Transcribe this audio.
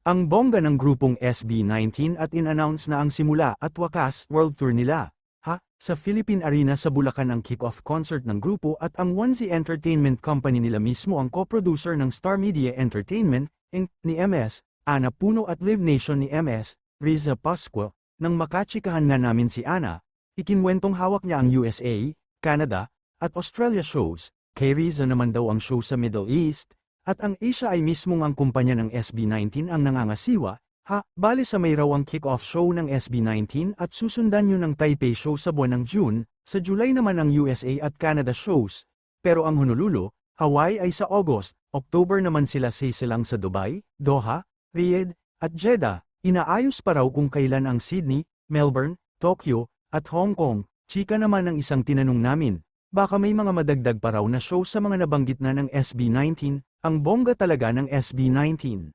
Ang bongga ng grupong SB19 at in-announce na ang simula at wakas world tour nila. Sa Philippine Arena sa Bulacan ang kick-off concert ng grupo at ang Onesie Entertainment Company nila mismo ang co-producer ng Star Media Entertainment, Inc. ni MS, Ana Puno at Live Nation ni MS, Riza Pascual. Nang makachikahan nga namin si Ana, ikinwentong hawak niya ang USA, Canada, at Australia shows, kay Riza naman daw ang show sa Middle East, at ang Asia ay mismong ang kumpanya ng SB19 ang nangangasiwa. Bali sa may raw ang kick-off show ng SB19 at susundan yun ng Taipei show sa buwan ng June, sa July naman ang USA at Canada shows, pero ang Honolulu, Hawaii ay sa August, October naman sila sisilang sa Dubai, Doha, Riyadh, at Jeddah. Inaayos pa raw kung kailan ang Sydney, Melbourne, Tokyo, at Hong Kong. Chika naman ang isang tinanong namin, baka may mga madagdag pa raw na show sa mga nabanggit na ng SB19, ang bongga talaga ng SB19.